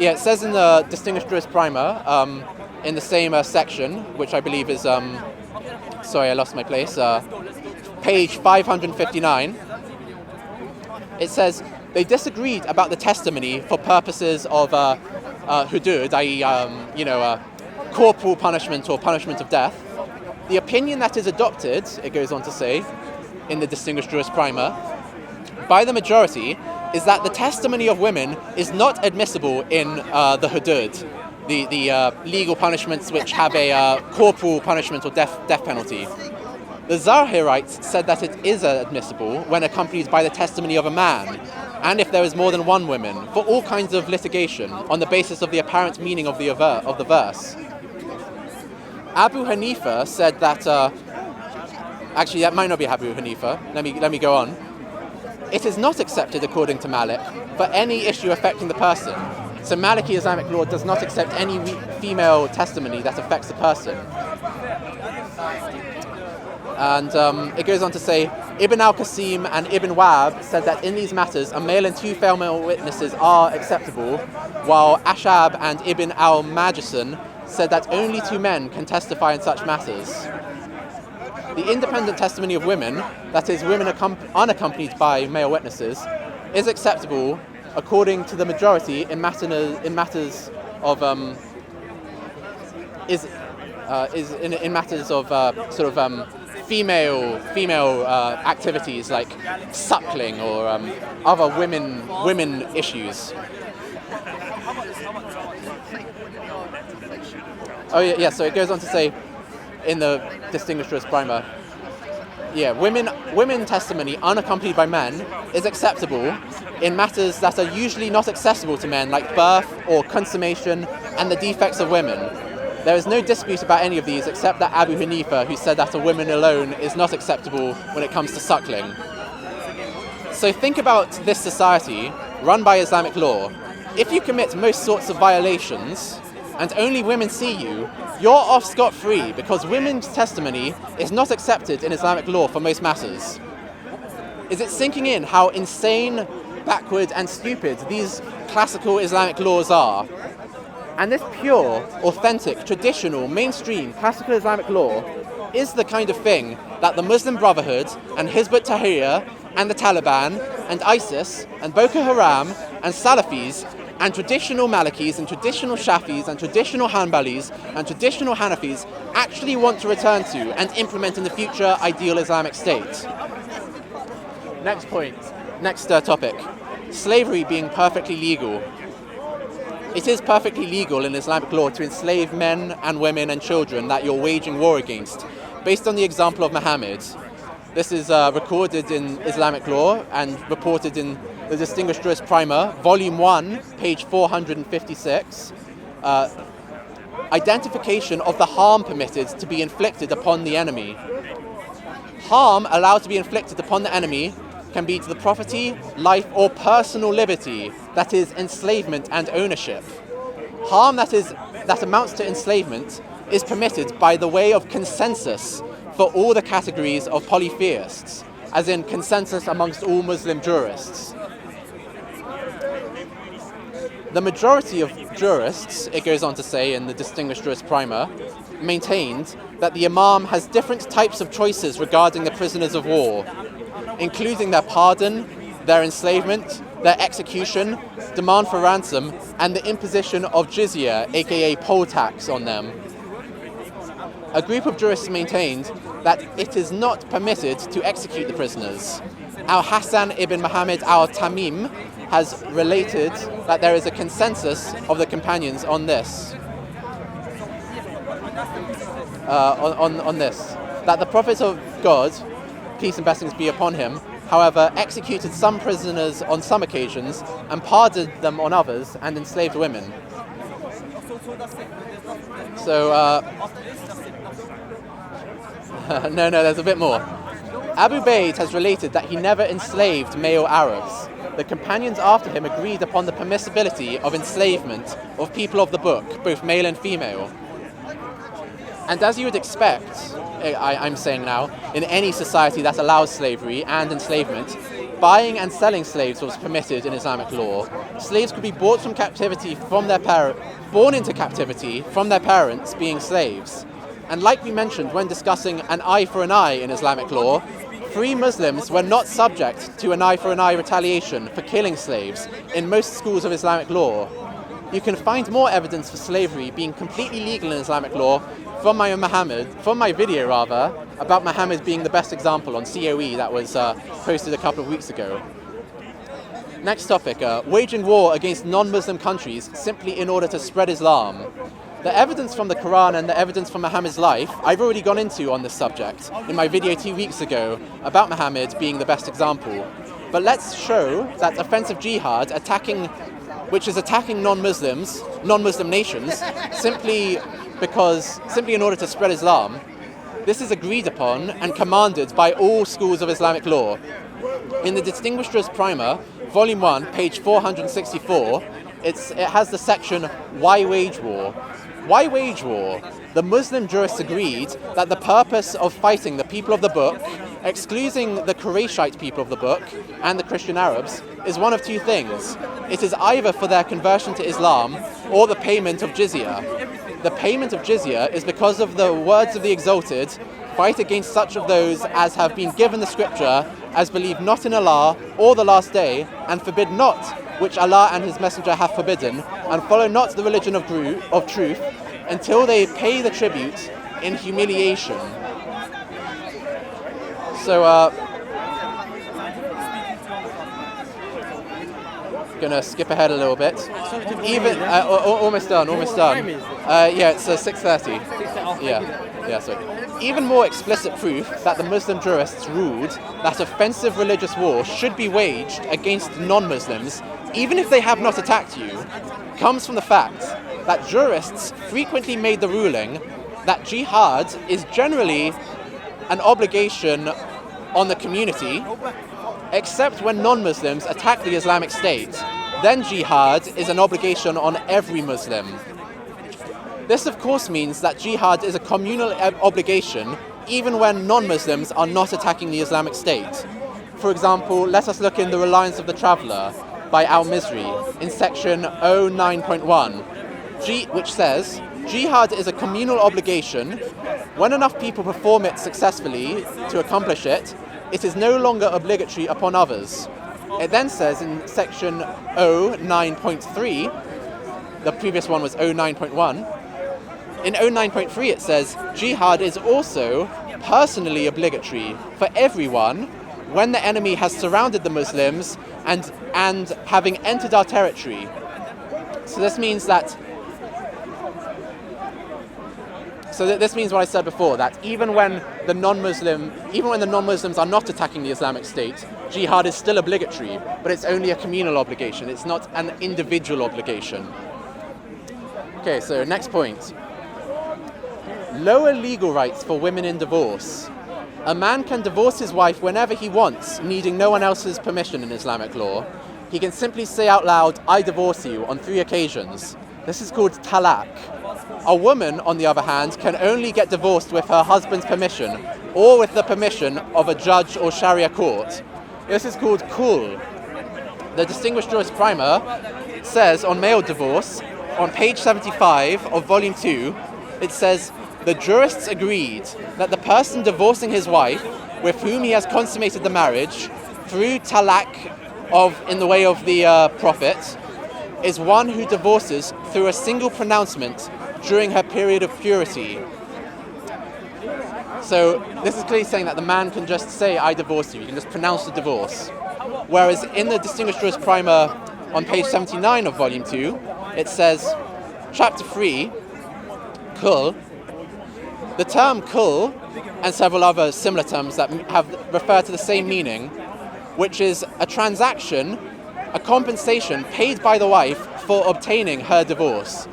it says in the Distinguished Jurist Primer, in the same section, which I believe is, sorry, I lost my place, page 559, it says, they disagreed about the testimony for purposes of hudud, i.e., corporal punishment or punishment of death. The opinion that is adopted, it goes on to say, in the Distinguished Jurist Primer, by the majority, is that the testimony of women is not admissible in the hudud, the legal punishments which have a corporal punishment or death penalty. The Zahirites said that it is admissible when accompanied by the testimony of a man, and if there is more than 1 woman, for all kinds of litigation on the basis of the apparent meaning of the verse. Abu Hanifa said that, actually that might not be Abu Hanifa, let me go on. It is not accepted according to Malik for any issue affecting the person. So Maliki Islamic law does not accept any female testimony that affects a person. And it goes on to say, Ibn al-Qasim and Ibn Wahb said that in these matters, a male and 2 female witnesses are acceptable, while Ashab and Ibn al-Majison said that only 2 men can testify in such matters. The independent testimony of women, that is, women unaccompanied by male witnesses, is acceptable according to the majority in matters of female activities like suckling or other women issues. Oh yeah. So it goes on to say in the Distinguished Jurist Primer, women testimony unaccompanied by men is acceptable in matters that are usually not accessible to men, like birth or consummation and the defects of women. There is no dispute about any of these except that Abu Hanifa, who said that a woman alone is not acceptable when it comes to suckling. So think about this society run by Islamic law. If you commit most sorts of violations and only women see you, you're off scot-free because women's testimony is not accepted in Islamic law for most matters. Is it sinking in how insane, backward and stupid these classical Islamic laws are? And this pure, authentic, traditional, mainstream, classical Islamic law is the kind of thing that the Muslim Brotherhood and Hizb ut-Tahrir and the Taliban and ISIS and Boko Haram and Salafis and traditional Malikis and traditional Shafis and traditional Hanbalis and traditional Hanafis actually want to return to and implement in the future ideal Islamic state. Next topic. Slavery being perfectly legal. It is perfectly legal in Islamic law to enslave men and women and children that you're waging war against, based on the example of Muhammad. This is recorded in Islamic law and reported in the Distinguished Jurist Primer, Volume 1, page 456. Identification of the harm permitted to be inflicted upon the enemy. Harm allowed to be inflicted upon the enemy can be to the property, life, or personal liberty, that is, enslavement and ownership. Harm that amounts to enslavement is permitted by the way of consensus for all the categories of polytheists, as in consensus amongst all Muslim jurists. The majority of jurists, it goes on to say in the Distinguished Jurist Primer, maintained that the Imam has different types of choices regarding the prisoners of war, including their pardon, their enslavement, their execution, demand for ransom, and the imposition of jizya, aka poll tax, on them. A group of jurists maintained that it is not permitted to execute the prisoners. Al-Hassan ibn Muhammad al-Tamim has related that there is a consensus of the companions on this. That the Prophet of God, peace and blessings be upon him, however, executed some prisoners on some occasions and pardoned them on others and enslaved women. So, no, there's a bit more. Abu Bayd has related that he never enslaved male Arabs. The companions after him agreed upon the permissibility of enslavement of people of the book, both male and female. And as you would expect, I'm saying now, in any society that allows slavery and enslavement, buying and selling slaves was permitted in Islamic law. Slaves could be bought from captivity born into captivity from their parents being slaves. And like we mentioned when discussing an eye for an eye in Islamic law, free Muslims were not subject to an eye for an eye retaliation for killing slaves in most schools of Islamic law. You can find more evidence for slavery being completely legal in Islamic law from my video about Muhammad being the best example on COE that was posted a couple of weeks ago. Next topic, waging war against non-Muslim countries simply in order to spread Islam. The evidence from the Quran and the evidence from Muhammad's life, I've already gone into on this subject in my video 2 weeks ago about Muhammad being the best example. But let's show that offensive jihad, which is attacking non-Muslim nations, simply in order to spread Islam, this is agreed upon and commanded by all schools of Islamic law. In the Distinguished Jurist Primer, Volume 1, page 464, it has the section, why wage war? Why wage war? The Muslim jurists agreed that the purpose of fighting the people of the book, excluding the Qurayshite people of the book and the Christian Arabs, is one of two things. It is either for their conversion to Islam or the payment of jizya. The payment of jizya is because of the words of the exalted, fight against such of those as have been given the scripture, as believe not in Allah or the last day, and forbid not which Allah and His Messenger have forbidden, and follow not the religion of truth, until they pay the tribute in humiliation. So, gonna skip ahead a little bit. Even almost done. Yeah, it's 6:30. Yeah. So, even more explicit proof that the Muslim jurists ruled that offensive religious war should be waged against non-Muslims, even if they have not attacked you, comes from the fact that jurists frequently made the ruling that jihad is generally an obligation on the community, except when non-Muslims attack the Islamic State. Then jihad is an obligation on every Muslim. This of course means that jihad is a communal obligation even when non-Muslims are not attacking the Islamic State. For example, let us look in The Reliance of the Traveller by Al-Mizri in section 09.1, which says, jihad is a communal obligation. When enough people perform it successfully to accomplish it, it is no longer obligatory upon others. It then says in section 09.3, the previous one was 09.1, in 09.3 it says, jihad is also personally obligatory for everyone when the enemy has surrounded the Muslims and having entered our territory. So this means what I said before, that even when the non-Muslims are not attacking the Islamic State, jihad is still obligatory, but it's only a communal obligation. It's not an individual obligation. Okay, so next point. Lower legal rights for women in divorce. A man can divorce his wife whenever he wants, needing no one else's permission in Islamic law. He can simply say out loud, I divorce you, on 3 occasions. This is called talaq. A woman, on the other hand, can only get divorced with her husband's permission or with the permission of a judge or Sharia court. This is called kul. The Distinguished Jurist Primer says on male divorce, on page 75 of volume 2, it says, the jurists agreed that the person divorcing his wife, with whom he has consummated the marriage, through talaq in the way of the Prophet, is one who divorces through a single pronouncement during her period of purity. So this is clearly saying that the man can just say, I divorce you. You can just pronounce the divorce. Whereas in the Distinguished Jurist Primer on page 79 of volume 2, it says, chapter 3, kul. The term kul, and several other similar terms that refer to the same meaning, which is a transaction, a compensation paid by the wife for obtaining her divorce.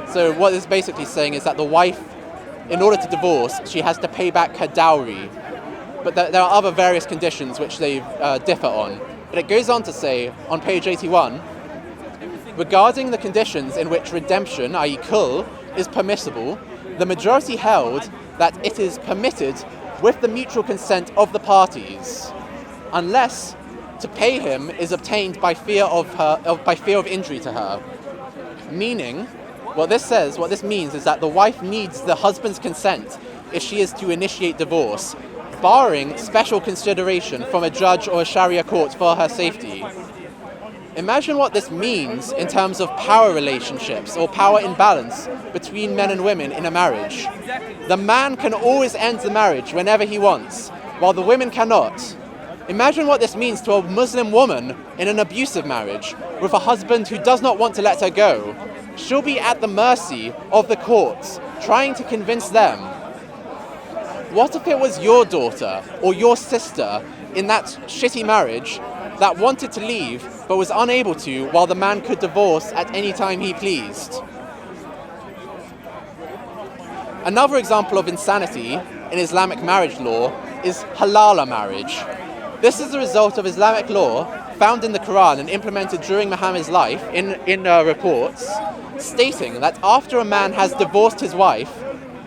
So what it's basically saying is that the wife, in order to divorce, she has to pay back her dowry. But there are other various conditions which they differ on. But it goes on to say, on page 81, regarding the conditions in which redemption, i.e. kul, is permissible, the majority held that it is permitted with the mutual consent of the parties, unless to pay him is obtained by fear of injury to her. Meaning, what this means is that the wife needs the husband's consent if she is to initiate divorce, barring special consideration from a judge or a Sharia court for her safety. Imagine what this means in terms of power relationships or power imbalance between men and women in a marriage. The man can always end the marriage whenever he wants, while the women cannot. Imagine what this means to a Muslim woman in an abusive marriage with a husband who does not want to let her go. She'll be at the mercy of the courts, trying to convince them. What if it was your daughter or your sister in that shitty marriage that wanted to leave but was unable to, while the man could divorce at any time he pleased? Another example of insanity in Islamic marriage law is halala marriage. This is the result of Islamic law found in the Quran and implemented during Muhammad's life in reports stating that after a man has divorced his wife,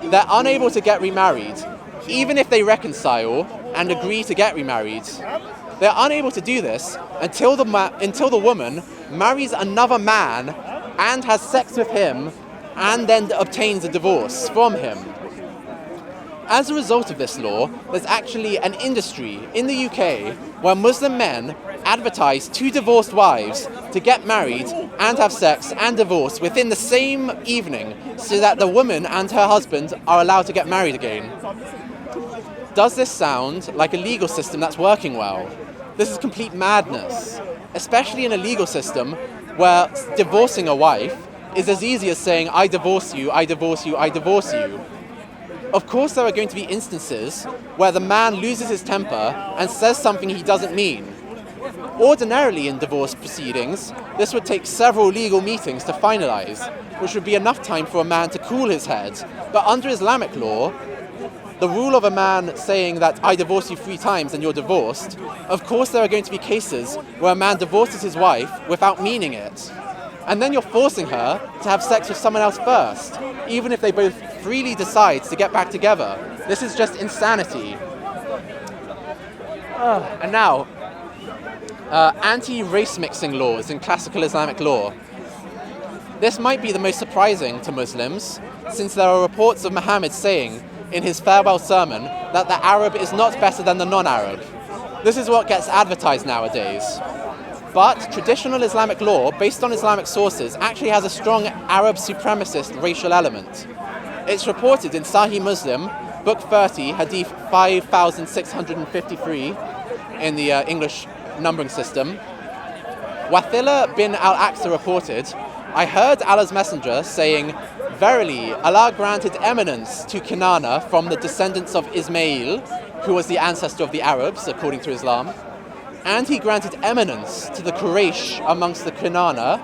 they're unable to get remarried, even if they reconcile and agree to get remarried. They're unable to do this until the woman marries another man and has sex with him and then obtains a divorce from him. As a result of this law, there's actually an industry in the UK where Muslim men advertise to divorced wives to get married and have sex and divorce within the same evening so that the woman and her husband are allowed to get married again. Does this sound like a legal system that's working well? This is complete madness, especially in a legal system where divorcing a wife is as easy as saying, I divorce you, I divorce you, I divorce you. Of course, there are going to be instances where the man loses his temper and says something he doesn't mean. Ordinarily in divorce proceedings, this would take several legal meetings to finalize, which would be enough time for a man to cool his head. But under Islamic law, the rule of a man saying that I divorce you 3 times and you're divorced, of course there are going to be cases where a man divorces his wife without meaning it. And then you're forcing her to have sex with someone else first, even if they both freely decide to get back together. This is just insanity. And now, anti-race mixing laws in classical Islamic law. This might be the most surprising to Muslims, since there are reports of Muhammad saying in his farewell sermon that the Arab is not better than the non-Arab. This is what gets advertised nowadays. But traditional Islamic law, based on Islamic sources, actually has a strong Arab supremacist racial element. It's reported in Sahih Muslim, Book 30, Hadith 5653 in the English numbering system. Wathila bin al-Aqsa reported, I heard Allah's Messenger saying, verily, Allah granted eminence to Kinana from the descendants of Ismail, who was the ancestor of the Arabs, according to Islam. And he granted eminence to the Quraysh amongst the Kinana,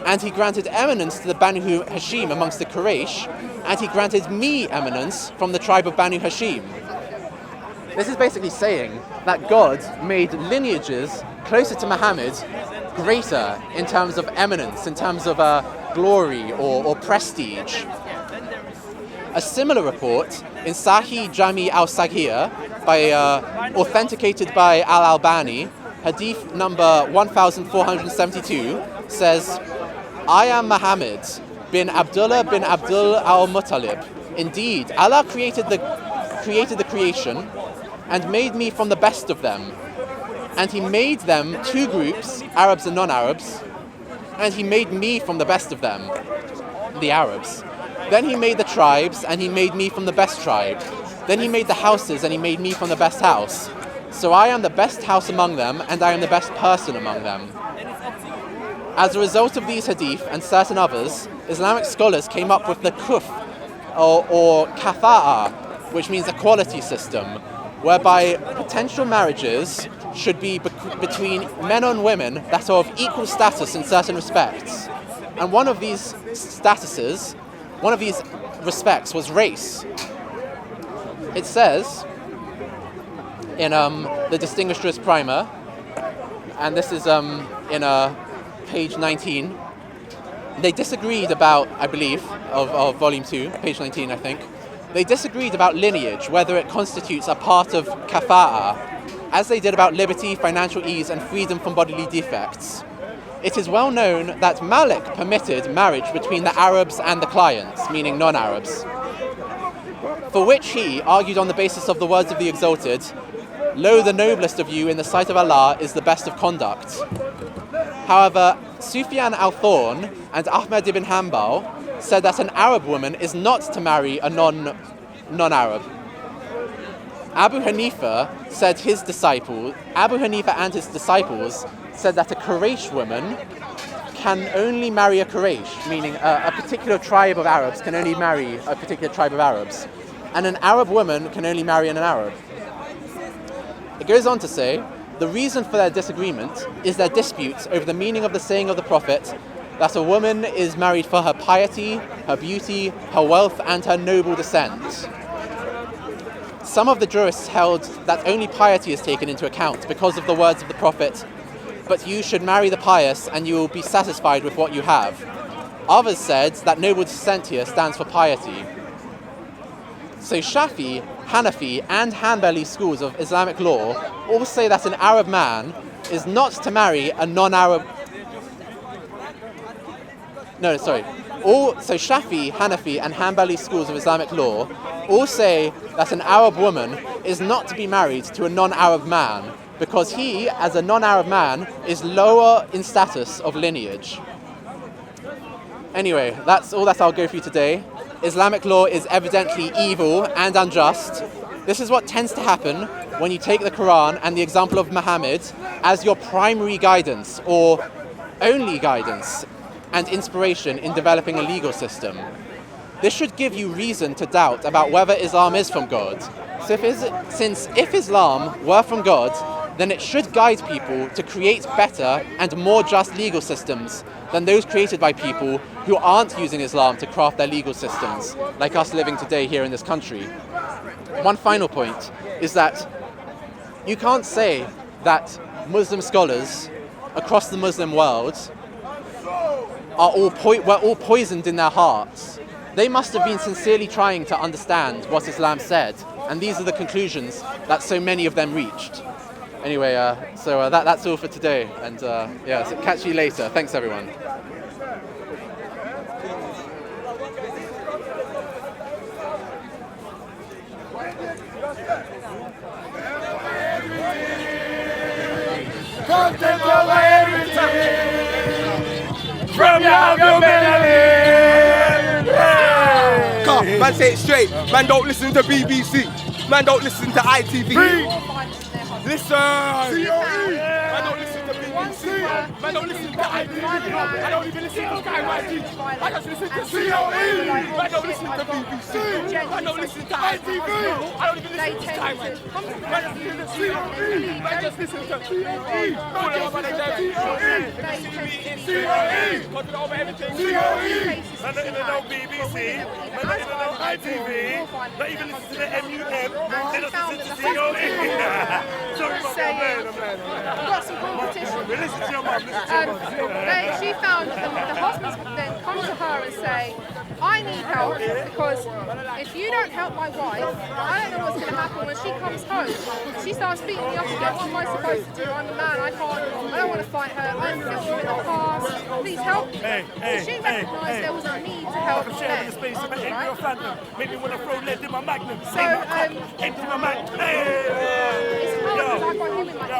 and he granted eminence to the Banu Hashim amongst the Quraysh, and he granted me eminence from the tribe of Banu Hashim. This is basically saying that God made lineages closer to Muhammad greater in terms of eminence, in terms of glory or prestige. A similar report in Sahih Jami al-Saghir, authenticated by Al-Albani, Hadith number 1472, says, I am Muhammad bin Abdullah bin Abdul al-Muttalib. Indeed, Allah created the creation and made me from the best of them. And he made them 2 groups, Arabs and non-Arabs, and he made me from the best of them, the Arabs. Then he made the tribes, and he made me from the best tribe. Then he made the houses, and he made me from the best house. So I am the best house among them, and I am the best person among them. As a result of these hadith and certain others, Islamic scholars came up with the kuf, or kafa'a, which means equality system, whereby potential marriages should be between men and women that are of equal status in certain respects. And one of these respects was race. It says in the Distinguished Jurist Primer, and this is in page 19, they disagreed about, I believe, of volume 2, page 19 I think, they disagreed about lineage, whether it constitutes a part of kafa'a, as they did about liberty, financial ease, and freedom from bodily defects. It is well known that Malik permitted marriage between the Arabs and the clients, meaning non-Arabs, for which he argued on the basis of the words of the Exalted, lo, the noblest of you in the sight of Allah is the best of conduct. However, Sufyan al-Thawr and Ahmad ibn Hanbal said that an Arab woman is not to marry a non-Arab. Abu Hanifa and his disciples said that a Quraysh woman can only marry a Quraysh, meaning a particular tribe of Arabs can only marry a particular tribe of Arabs, and an Arab woman can only marry an Arab. It goes on to say, the reason for their disagreement is their dispute over the meaning of the saying of the Prophet that a woman is married for her piety, her beauty, her wealth, and her noble descent. Some of the jurists held that only piety is taken into account because of the words of the Prophet, but you should marry the pious and you will be satisfied with what you have. Others said that noble descent here stands for piety. So Shafi, Hanafi and Hanbali schools of Islamic law all say that an Arab man is not to marry a non-Arab... So Shafi, Hanafi and Hanbali schools of Islamic law all say that an Arab woman is not to be married to a non-Arab man because he, as a non-Arab man, is lower in status of lineage. Anyway, that's all that I'll go through today. Islamic law is evidently evil and unjust. This is what tends to happen when you take the Quran and the example of Muhammad as your primary guidance or only guidance and inspiration in developing a legal system. This should give you reason to doubt about whether Islam is from God. So if Islam were from God, then it should guide people to create better and more just legal systems than those created by people who aren't using Islam to craft their legal systems, like us living today here in this country. One final point is that you can't say that Muslim scholars across the Muslim world were all poisoned in their hearts. They must have been sincerely trying to understand what Islam said, and these are the conclusions that so many of them reached. Anyway, that's all for today, and so catch you later. Thanks, everyone. ContentCOE everything from your Come, man, say it straight. Man, don't listen to BBC. Man, don't listen to ITV. Listen. Man, don't listen to BBC. Man, don't listen to ITV. I don't even listen to Sky YG. I just listen to COE. Man, don't listen to BBC. Man, don't listen to ITV. I don't even listen to Sky YG. Man, don't listen to COE. Man, just listen to COE. COE. Cut it over everything. COE. Man, don't even know BBC. Man, don't even know ITV. Not even listen to the MUM. They just listen to COE. Sorry about my man. We've got some competition. Listen to your mum. She found that the husbands would then come to her and say, I need help because if you don't help my wife, I don't know what's going to happen when she comes home. She starts beating me up again. What am I supposed to do? I'm a man. I don't want to fight her. I'm a woman in the past. Please help me. So she recognised there was a need to help men. Right? Make me want to throw lead in my magnum. So, Empty my magnum. it's hard because I've got him in my